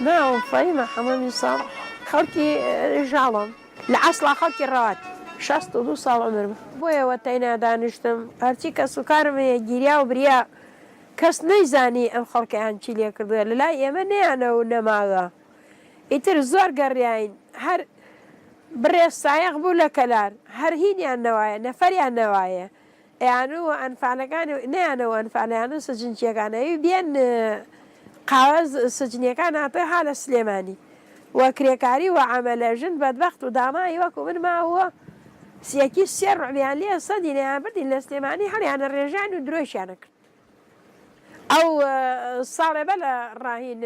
ناو فەیمە حەمەمی ساڵ خەڵکی ژاڵم لە ئەسڵا خەڵکی ڕات 62 ساڵ عمرم بۆیەوە تەینا دانیشتم هەرچی کە سوکارم هەیە گیریا و بریا کەس نەیزانی ئەم خەڵکیان چی لێ کردووە لە لای ئێمە نەیانەوە نەماوە ئیتر زۆر گەڕیاین هەر بڕێ سایق بوو لە کەلار هەر هینیان نەوایە نەفەریان نەوایە ئەیانەوە ئەنفالەکانی نەیانەوە ئەنفالیانە سەجنچیەکانەوی بێن قاوەز سجنیەکان هاتە ها لە سلێمانی وە کرێکاری و عەمەلەژن بەدبەخت و دامایی وەکو من ماوە سیەکی سێ ڕوعیان لێ سەدی نەیان بردین لە سلێمانی هەڵیانە ڕێژان و درۆشیانە کرد ئەو ساڵێ بە لە ڕاهین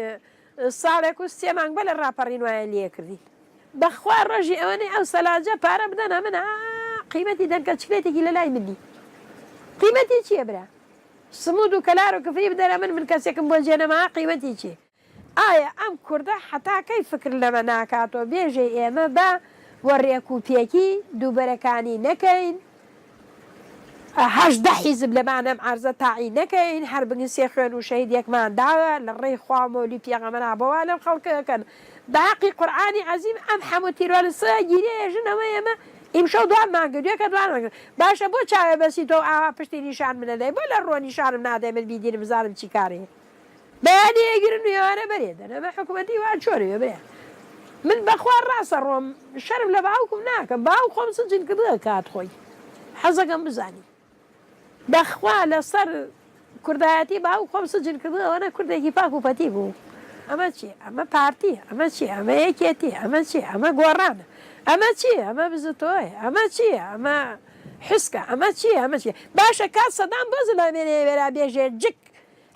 ساڵێک و 3 مانگ بە لە ڕاپەڕین وایە لێ کردی بەخوا ڕۆژی ئەوەنەی ئەو سەلاجە پارە بدەنە من قیمەتی دەنکە چکرێتێکی لە لای منی قیمەتی چییە برا سمود و کەلار و کفری بدەرە من کەسێکم بۆ جێنەما قیمەتی چی ئایا ئەم کووردە حتاکەی فکر لەمە ناکاتەوە بێژێ ئێمە بە وەڕێک و پێکی دووبەرەکانی نەکەین 18 حیزب لەمانەم عەرزە تاعی نەکەین هەر بگین سێ خوێن و شەهیدێکمان داوە لە ڕێی خوا مەولی پێغەمبەر بەوا لەم خەڵکەکەن باقی قورئانی عەزیم ئەم هەموو تیرۆلسە گیرێژنەوە ئێمە ئیمشەو دوان مانگردووە دوان مانگرد باشە بۆ چاوێ بەسی تۆ ئاوا پشتی نیشان منەدەی بۆ لە ڕۆ نیشانم نادەی من بیدینم بزانم چی کارێ بەیانی ئەگرن و ئێوانە بەرێدەن ئەمە حکوومەتی وا چۆرەوێ برێ من بەخوا ڕاستە ڕۆم شەرم لە باوکم ناکەم باو خۆم سجن کردووە کات خۆی حەزەکەم بزانی بەخوا لەسەر کوردایەتی باو خۆم سجن کردووەوەنە کوردێکی پاک و پەتی بوو ئەمە چی ئەمە پارتی ئەمە چی ئەمە یەکێتی ئەمە چی ئەمە گۆڕانە ئەمە چی ئەمە بزتۆی ئەمە چیە ئەمە حسکە ئەمە چیە ئەمە چیە باشە کات سەدام بۆ زلامێنێ وێرا بێژێ جک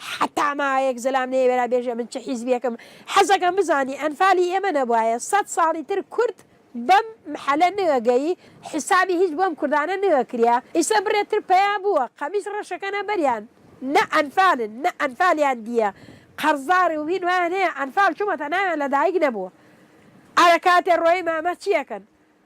حتا مایەک زلام نێ وێرا بێژێ من چه حیزبیەکەم حەزەکەم بزانی ئەنفالی ئێمە نەبوایە 100 ساڵی تر کورد بەم محەلە نوێگەی حسابی هیچ بۆم کوردانە نوێکریا ئیسە برێتتر پیا بووە قەمیس ڕەشەکەنە بەریان نە ئەنفالن نە ئەنفالیان دیە قەرزاری و هینوان هەیە ئەنفال چوومەتە ناوێن لە دایک نەبووە ئارە کاتێ ڕۆی مامە چیەکەن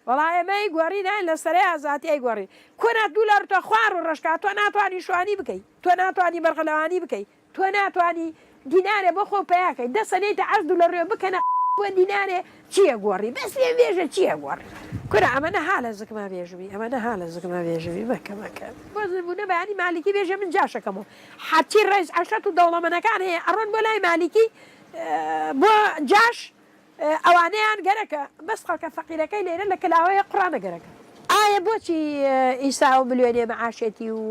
وەڵای ئەمەی گۆڕی ناین لە سەرەی ئازاتیای گۆڕی کۆنا دوولار تۆ خوار و ڕشکات تۆ ناتوانانی شوانی بکەیت تۆ ناتوانانی بەرخەلەوانی بکەیت تۆ ناتوانانی دینارێ بۆ خۆ پیاکەی دەسەنێتە 10 دلار ڕێ بکەنە بۆ دینارێ چییە گۆڕی بەس لێ بێژە چییە گۆڕی کورە ئەمەە ها لە زگما بێژوی ئەمەە ها لە زگما بێژوی بەکەمەکە بۆبوونە بەیانی مالیکی بێژە من جاشەکەمەوە حتی ڕێز عەشەت و دەوڵەمەنەکان هەیە ئەڕۆن بۆ لای مالیکی بۆ جاش ئەوانەیان گەرەکە بەس خەڵکە فەقیرەکەی لێرە لە کەلاوەیە قوڕانە گەرەکە ئایا بۆچی ئیسا و ملیۆنێ مەعاشێتی و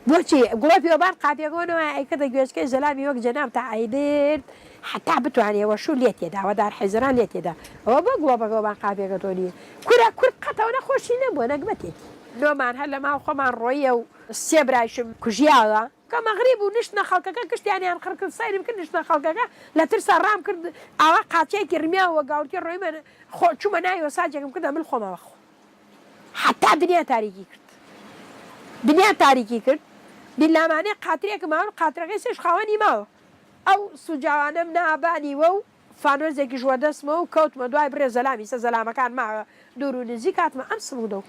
بۆچی گڵۆپیۆبان قاپێگۆنەوە ئەیکردە گوێچکەی زەلامی وەک جەناب تا ئایبرد حتا بتوانێەوە شو لێ تێدا وەدار حیزران لێ تێدا ئەوە بۆ گڵۆپەکەوبان قاپێکە تۆ نیە کورە کورد قەتەوە نەخۆشی نەبووە نەکبەتێت نۆمان هەر لە ماڵ خۆمان ڕۆیە و سێ برایشم کوژیاوە کە مەغریب و نیشتە خەڵکەکە کشتیانیان خڕکرد سایرم کرد نیشتە خەڵکەکە لە ترسا ڕام کرد ئاوا قاچەیەکی ڕمیاوە گاوتی ڕۆی من چوومە ناویەوە ساجێکم کردە من خۆمەوە خۆ حتا دنیا تاریکی کرد دنیا تاریکی کرد بیلامانێ قاترێکم ماوە قاترەکەی سێش خاوەنی ماوە ئەو سوجاوانەم نابانیوە و فانۆزێکی ژوە دەستمەوە و کەوتمە دوای برێ زەلامی سە زەلامەکان ماوە دوور و نزیک کاتمە ئەم سمودە و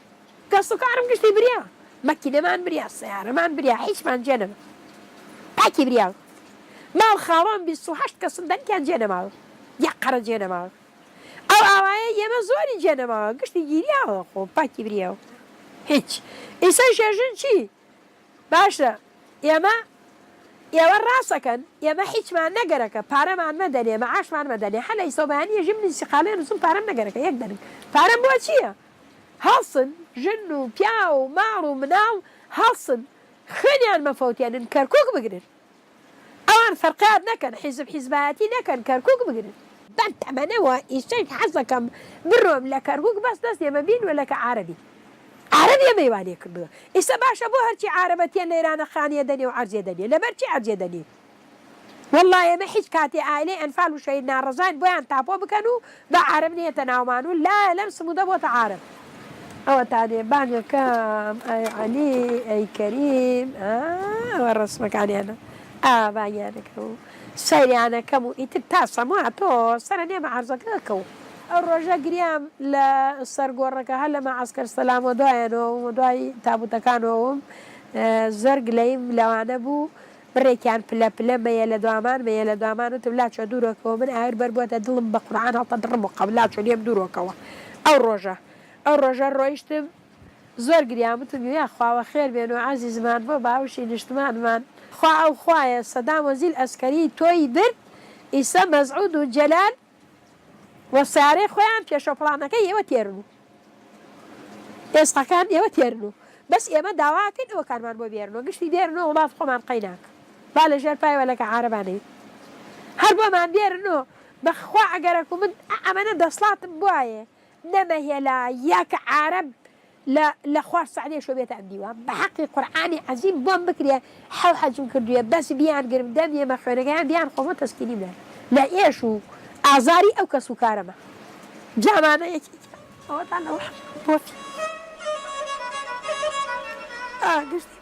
گەستوکارم گشتی بریا مەکینەمان بریا سیارەمان بریا هیچمان جێنەما پاکی بریا ماڵ خاڵۆم 28 کەسم دەنکیان جێنەماوە یەک قەرە جێنەماوە ئەو ئاوایە ئێمە زۆری جێنەماوە گشتی گیریاوە خۆ پاکی بریاوە هیچ ئیسای شێژن چی باشە ئێوە ڕاستەکەن ئێمە هیچمان نەگەرەکە پارەمان مەدەنێ مەعاشمان مەدەنێ هەلە ئیسۆبانی ژم نسیقالێ نووسم پارەم نەگەرەکە یەک دەرن پارەم بۆ چییە هەڵسن ژن و پیا و ماڵ و مناڵ هەڵسن خوێنیان مەفەوتیانن کەرکووک بگرن ئەوان فەرقیان نەکەن حیزب حیزبایەتی نەکەن کەرکووک بگرن بەم تەمەنەوە ئیشەی حەزەکەم بڕۆم لە کەرکووک بەس دەست ئێمە بینوە لەکە عارەبی عربیە مەیوانێ کردووە ئێستا باشە بۆ هەرچی عربەتیان لە ئێرانە خانیە دەنێ و عەرزێ دەنێ لەبەر چی عەرزێ دەنێ والله ئێمە هیچ کاتێ ئایلێ ئەنفال و شەهید ناڕەزان بۆیان تاپۆ بکەن و بە عرب نێتە ناومان و لا لەم سمودە بۆتە عرب ئەوە تانێ بانگەکەم ئەی عەلی ئەی کەریم ئەوە ڕسمەکانیانە بانگیانەکە و سەیریانەکەم و ئیتر تا سەمووە تۆ سەرە نێمە عەرزەکەکەەوە ئەو ڕۆژە گریام لە سەرگۆڕەکە هەر لە مەعەسکەر سەلامەوە دوایەنەوە دوای تابوتەکانەوەم زەرگ لەیم لەوانە بوو بڕێکیان پلە پلە مەیە لە دوامان مەیە لە دوامان وتم لا چۆ دوورۆکەوە من ئاگر بەربووەتە دڵم بە قورعان هەڵتە دڕم و قەبلا چۆ لێم دوورۆکەوە ئەو ڕۆژە ڕۆیشتم زۆر گریامتم یا خواوە خێر بێن و عەزیزمان بۆ باوشی نیشتمانمان خوا ئەو خوایە سەدام وەزیل ئەسکەری تۆی برد ئیسا مەزعود و جەلال وە سارەی خۆیان پێشەپڵانەکەی ئێوە تێرن و ئێستەکان ئێوە تێرن و بەس ئێمە داواکەین ئەوە کارمان بۆ بێرنەوە گشتی دێرنەوە وڵات خۆمان قەیناکە با لە ژێر پایوەلەکە عارەبانەی هەر بۆمان دێرنەوە بەخوا ئەگەرەک و من ئەمەنە دەسڵاتم بواە نەمەهێلا یاکە عارەب لە خوار سعدێ شۆ بێتە ئەم دیوان بە حەقی قورعانی عەزیم بۆم بکرێ حەو حەجم کردووە بەس بیان گرم دەم ئێمە خوێنەکەیان بیان خۆمە تەسکینی بدەن لە ئێش و ئازاری ئەو کەس و کارەمە جامانە یەکی ئەوەتان لەوە بۆفی گشتی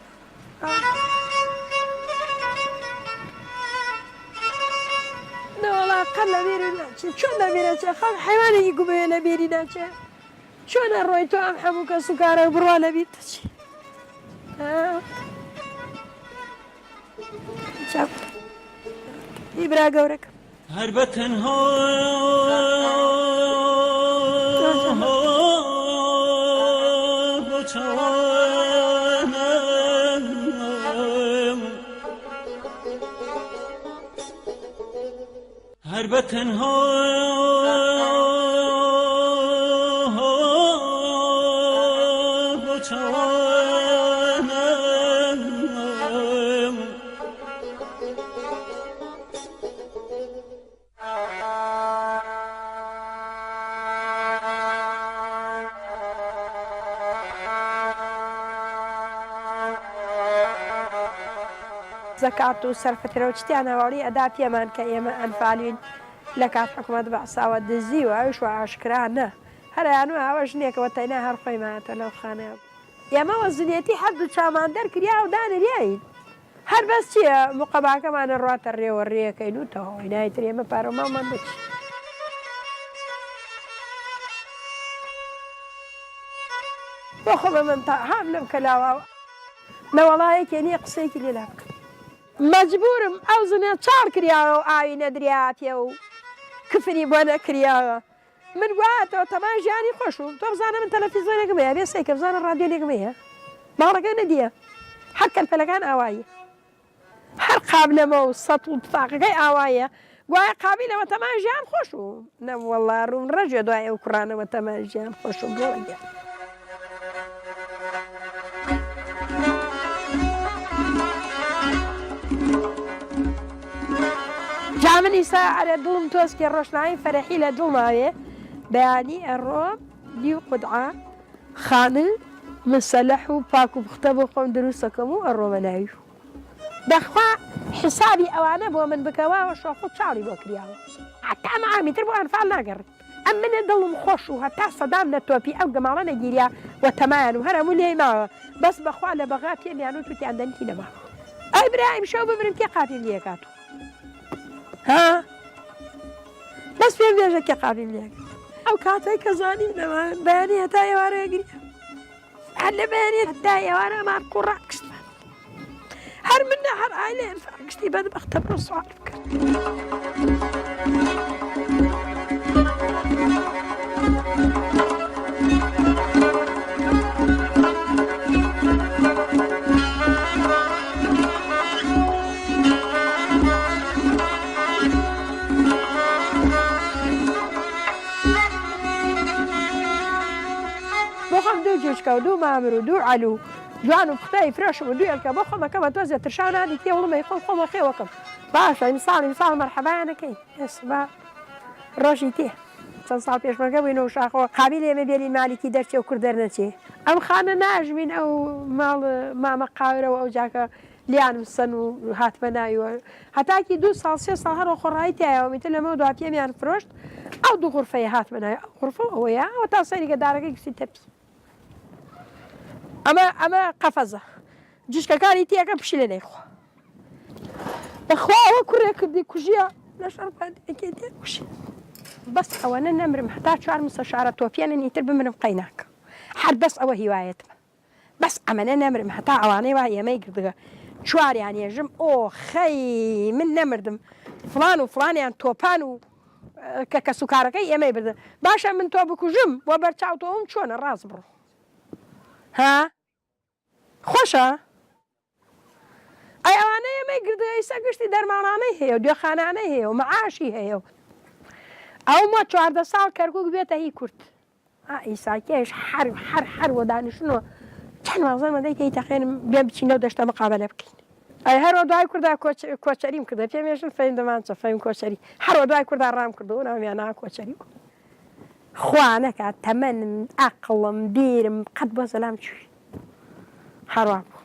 نەوەڵا قەل لە بێری ناچێ چۆن لەبێرەچێ خەڵ حیوانێکی گوبەیە لە بێری ناچێ چۆنە ڕۆی تۆ ئەم هەموو کەس و کارە بڕوا لە بیرتە چی ئیبرا گەورەکە هەر بە تەنها بۆ چاوانم هەر بە تەنها بۆ چاوانم زەکات و سەرفەترە و شتیان هەواڵی ئەدا پێمان کە ئێمە ئەنفالوین لە کات حکوومەت بەعساوە دزیوە ئەوش عاشکرانە هەریان و ئەوە ژنێکەوە تەنیا هەر خۆیمانێتە لەو خانەیە ئێمەوە زنێتی هەردوو چامان دەرکریا و دانریایی هەر بەس چییە مقەباکەمانە ڕاتە ڕێوە ڕێەکەین و تەواوی نایتر ئێمە پارۆمامان بچ بۆ خۆمە من تا هەم لەم کەلاوە نەوەڵایەکێ نییە قسەیەکی لێلا بکەم مەجبورم ئەو زنە چاڵ کریاوە و ئاوی نەدراتێ و کفری بۆ نەکریاوە من گواتەوە تەمان ژیانی خۆشم تۆ بزانە من تەلەڤیزۆنێکم هەیە بێ سەیکە بزانە ڕادیۆنێکم هەیە باڵەکە نەدیە حەق کەلپەلەکان ئاوایە هەر قابلەمە و سەت و تفاقەکەی ئاوایە گوایە قابلەوە تەمان ژیان خۆش و نەوەڵا ڕوون ڕەجێ دوای ئەو کوڕانەوە تەمان ژیان خۆش و بۆگە من ئیسا ئەرێ دڵم تۆسکی ڕۆشنایی فەرەحی لە دڵماوێ بەیانی ئەڕۆم دیو قودعا خانە مسەلەح و پاک و پختە بۆ خۆم دروستەکەم و ئەڕۆمە ناوی بەخوا حسابی ئەوانە بۆ من بکەوەوە شۆخ و چاڵی بۆ کریاوە هەتا مەعامیتر بۆ ئەنفال ناگەڕێت ئەم منە دڵم خۆش و هەتا سەدام نەتۆپی ئەو گەماڵە نەگیریا و تەمایان و هەرەموو لێ ماوە بەس بەخوا لە بەغا پێمیان و توتیان دەنکی نەماوە ئەی برایم شەو ببرم کێ قاپیم لێکاتوە ها بەس پێم بێژە کێ قاپیم لێک ئەو کاتەی کە زانیم نەمان بەیانی هەتا ئێوارەیەگری هەر لە بەیانی هەتا ئێوارەمان قوڕا کشتمان هەر منە هەر ئایلە ئەنفال گشتی بەدبەختە بڕۆ سوال بکەن دوو جوچکە و دوو مامر و دوو عەلوو جوان و پختەی فرۆشم و دوو ئەلکە بۆ خۆمەکەمە تۆزێ ترشاو نادی تێ وڵمەی خۆمە خێوەکەم باشە ئیمساڵ مەرحەبایانەکەی ئێسبا ڕۆژی تێ چەند ساڵ پێشمەکە بووین و شاخەوە قابل ئێمە بێنین مالیکی دەرچێ و کوردەر نەچێ ئەم خانە ناژمین ئەو ماڵ مامە قاورەوە ئەو جاکە لیانم سەن و هاتمە ناویوە هەتاکی 2 ساڵ 3 ساڵ هەرەوە خۆڕایی تایەوە میتر لەمە دو پێمیان فرۆشت ئەو دوو غورفەیە هاتمە ناوی ئەو غورفە ئەوەیە ئەوە تا سەریگە دارەکەی کسی تەپی ئەمە قەفەزە جشکەکانی تێەکە پشی لە نەیخوا بەخوا ئەوە کوڕێک کردی کوژیە لە شەرپادێکی تێ کوشی بەس ئەوەنە نەمرم هەتا 4 مستەشارە تۆپیانن ئیتر بمرم قەیناکە هەر بەس ئەوە هیوایەتمە بەس ئەمەنە نەمرم هەتا ئەوانەی وا ئێمەی کردگە چواریان هێژم ئۆ خەی من نەمردم فلان و فلانیان تۆپان و کە کە سوکارەکەی ئێمەی بردن باشە من تۆ بکوژم بۆ بەرچاوتەوەم چۆنە ڕاست بڕۆ ها خۆشە ئەی ئەوانە ئێمەی گردەی سەگشتی دەرمانانەی هەیە و دوێخانانەی هەیە و مەعاشی هەیە و ئەو ما 14 ساڵ کەرکک بێتە هی کورت ئیساکێش هەر وە دانیشتنەوە چەند وازەمە دەیکەی تەخێنم بێ بچینە و دەشتە مقابلە بکەین ئەی هەروە دوای کووردا کۆچەریم کردە پێمێژن فەیم دەمانچە فەیم کۆچەری هەروە دوای کووردا ڕام کردەوە ناویانە کۆچەری خوا نەکات تەمەنم ئەقڵم بیرم قەت بۆ زەلام چووی هەروە بوو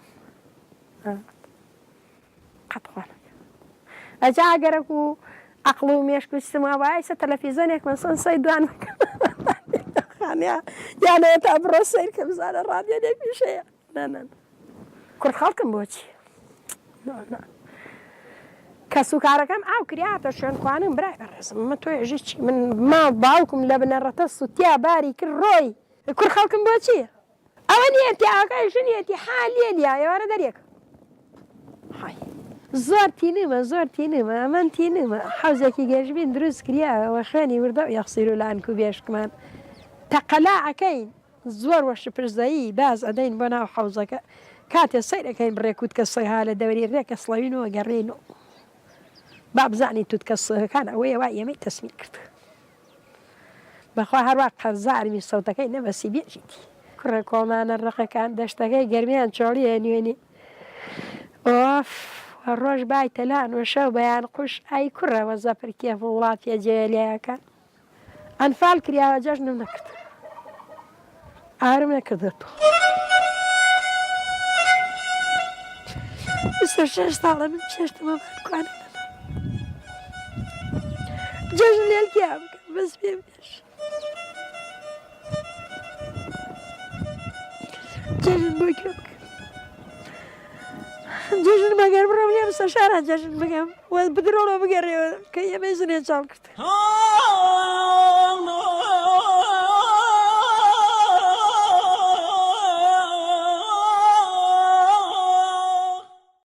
قەت خوا ئەجا ئەگەرەک و عقل و مێشک و سما وایسە تەلەڤیزۆنێک مەسەن سەی دوان یانەیە تا بڕۆ سەیر کە بزانە ڕادیۆنێک پیشەیە کورد خەڵکم بۆچی کە سوکارەکەم ئاو کریاتە شوێنخوانم برای بەڕێزم من تۆێژی چی من ماڵ باوکم لە بنەڕەتە سوتیا باری کرد ڕۆی کورد خەڵکم بۆچی ئەوە نیەتی ئاکای ژنیەتی حالێنیا ئێوارە دەرێک زۆر تینمە ئەمەن تینمە حەوزێکی گەشتبین دروست کریاوە خوێنی وردە و یەخسیر و لانک و بێشکمان تەقەلاعەکەین زۆر وەش پرزایی باز ئەدەین بۆ ناو حەوزەکە کاتێ سەیرەکەین بڕێکوت کە سەیها لە دەوری ڕێکە سڵەوینەوە گەڕێنەوە با بزانین توت کە سەکان ئەوەیە وا ئێمەی تەسمی کرد بەخوا هەروە قەرزارمی سەوتەکەی نەبەسی بێژیتی کوڕە کۆمانە ڕقەکان دەشتەکەی گەرمیان چۆڵیە نوێنی ئۆف ڕۆژ بای تەلان و شەو بەیان قوش ئای کوڕەوە زەپرکێف و وڵاتیە جێلیایەکان ئەنفال کریاوە جەژنم نەکرد ئارم نەکردێتەوە 26 ساڵە من چێشتمە بانکوانە جەژن لێلکیا بکەم بەس پێ بێش جەژن بۆ کێ بکەم جەژن بەگەر بڕۆم لێ بسە شارە جەژن بگەم بدرۆڵەوە بگەڕێەوە کە ئێمەی زنێ چاڵ کرد